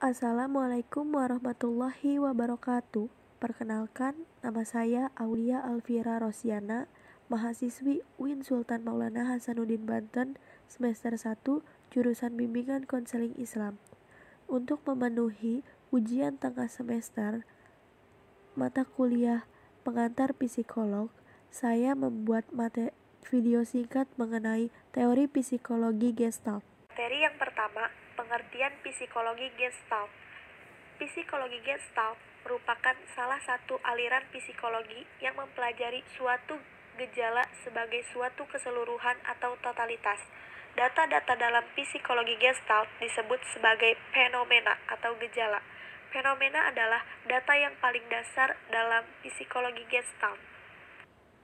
Assalamualaikum warahmatullahi wabarakatuh. Perkenalkan, nama saya Aulia Alfira Rosiana, mahasiswi UIN Sultan Maulana Hasanuddin Banten, semester 1, jurusan Bimbingan Konseling Islam. Untuk memenuhi ujian tengah semester mata kuliah pengantar psikolog, saya membuat video singkat mengenai teori psikologi Gestalt. Materi yang pertama, pengertian psikologi Gestalt. Psikologi Gestalt merupakan salah satu aliran psikologi yang mempelajari suatu gejala sebagai suatu keseluruhan atau totalitas. Data-data dalam psikologi Gestalt disebut sebagai fenomena atau gejala. Fenomena adalah data yang paling dasar dalam psikologi Gestalt.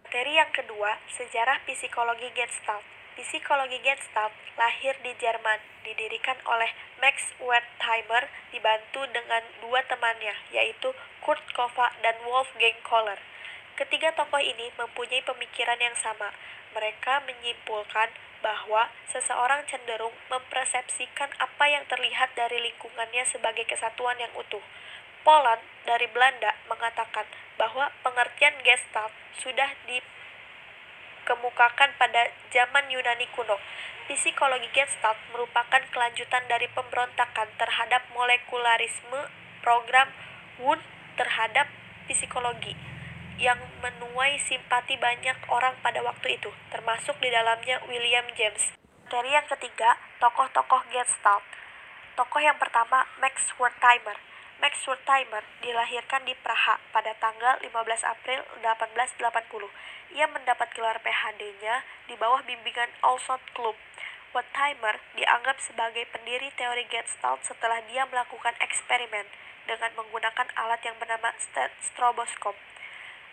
Materi yang kedua, sejarah psikologi Gestalt. Psikologi Gestalt lahir di Jerman, didirikan oleh Max Wertheimer dibantu dengan dua temannya, yaitu Kurt Koffa dan Wolfgang Kohler. Ketiga tokoh ini mempunyai pemikiran yang sama. Mereka menyimpulkan bahwa seseorang cenderung mempersepsikan apa yang terlihat dari lingkungannya sebagai kesatuan yang utuh. Poland dari Belanda mengatakan bahwa pengertian Gestalt sudah dikemukakan pada zaman Yunani kuno. Psikologi Gestalt merupakan kelanjutan dari pemberontakan terhadap molekularisme program Wundt terhadap psikologi yang menuai simpati banyak orang pada waktu itu, termasuk di dalamnya William James. Materi yang ketiga, tokoh-tokoh Gestalt. Tokoh yang pertama, Max Wertheimer. Max Wertheimer dilahirkan di Praha pada tanggal 15 April 1880. Ia mendapat gelar PhD-nya di bawah bimbingan Ohlson Klub. Wertheimer dianggap sebagai pendiri teori Gestalt setelah dia melakukan eksperimen dengan menggunakan alat yang bernama stroboskop,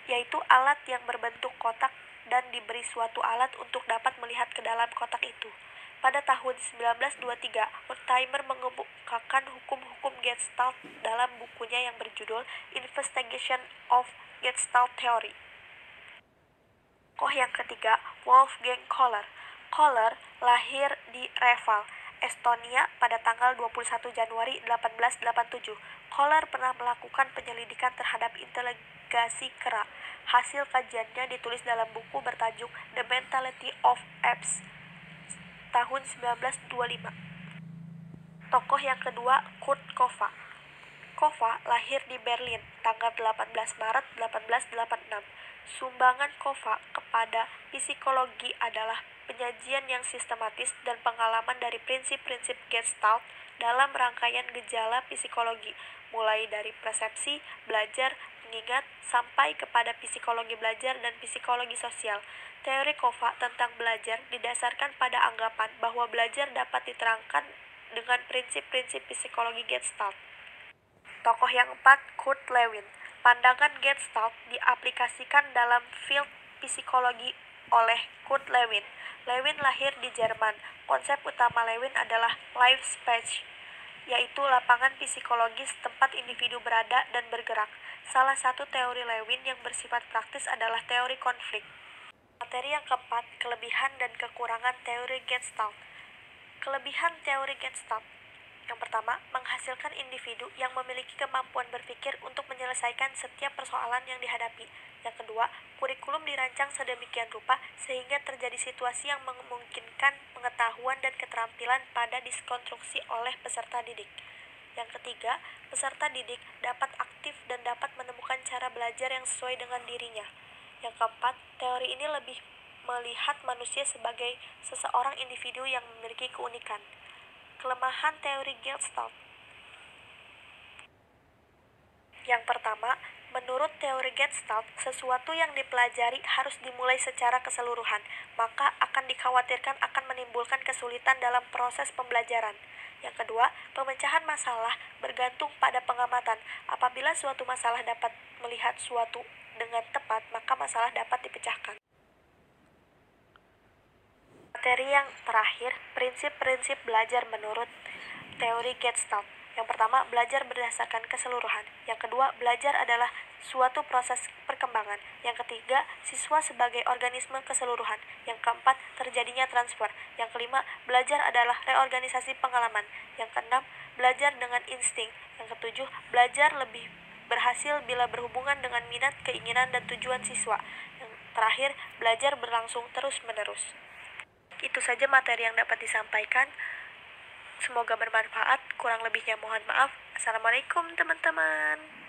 yaitu alat yang berbentuk kotak dan diberi suatu alat untuk dapat melihat ke dalam kotak itu. Pada tahun 1923, Wertheimer mengemukakan hukum-hukum Gestalt dalam bukunya yang berjudul Investigation of Gestalt Theory. Tokoh yang ketiga, Wolfgang Kohler. Kohler lahir di Reval, Estonia pada tanggal 21 Januari 1887. Kohler pernah melakukan penyelidikan terhadap integrasi kera. Hasil kajiannya ditulis dalam buku bertajuk The Mentality of Apes tahun 1925. Tokoh yang kedua, Kurt Koffa. Koffa lahir di Berlin tanggal 18 Maret 1886. Sumbangan Koffa kepada psikologi adalah penyajian yang sistematis dan pengalaman dari prinsip-prinsip Gestalt dalam rangkaian gejala psikologi, mulai dari persepsi, belajar, mengingat, sampai kepada psikologi belajar dan psikologi sosial. Teori Koffa tentang belajar didasarkan pada anggapan bahwa belajar dapat diterangkan dengan prinsip-prinsip psikologi Gestalt. Tokoh yang keempat, Kurt Lewin. Pandangan Gestalt diaplikasikan dalam field psikologi oleh Kurt Lewin. Lewin lahir di Jerman. Konsep utama Lewin adalah life space, yaitu lapangan psikologis tempat individu berada dan bergerak. Salah satu teori Lewin yang bersifat praktis adalah teori konflik. Materi yang keempat, kelebihan dan kekurangan teori Gestalt. Kelebihan teori Gestalt. Yang pertama, menghasilkan individu yang memiliki kemampuan berpikir untuk menyelesaikan setiap persoalan yang dihadapi. Yang kedua, kurikulum dirancang sedemikian rupa sehingga terjadi situasi yang memungkinkan pengetahuan dan keterampilan pada diskonstruksi oleh peserta didik. Yang ketiga, peserta didik dapat aktif dan dapat menemukan cara belajar yang sesuai dengan dirinya. Yang keempat, teori ini lebih melihat manusia sebagai seseorang individu yang memiliki keunikan. Kelemahan teori Gestalt. Yang pertama, menurut teori Gestalt, sesuatu yang dipelajari harus dimulai secara keseluruhan, maka akan dikhawatirkan akan menimbulkan kesulitan dalam proses pembelajaran. Yang kedua, pemecahan masalah bergantung pada pengamatan. Apabila suatu masalah dapat melihat suatu dengan tepat, maka masalah dapat dipecahkan. Materi yang terakhir, prinsip-prinsip belajar menurut teori Gestalt. Yang pertama, belajar berdasarkan keseluruhan. Yang kedua, belajar adalah suatu proses perkembangan. Yang ketiga, siswa sebagai organisme keseluruhan. Yang keempat, terjadinya transfer. Yang kelima, belajar adalah reorganisasi pengalaman. Yang keenam, belajar dengan insting. Yang ketujuh, belajar lebih berhasil bila berhubungan dengan minat, keinginan, dan tujuan siswa. Yang terakhir, belajar berlangsung terus-menerus. Itu saja materi yang dapat disampaikan. Semoga bermanfaat. Kurang lebihnya mohon maaf. Assalamualaikum teman-teman.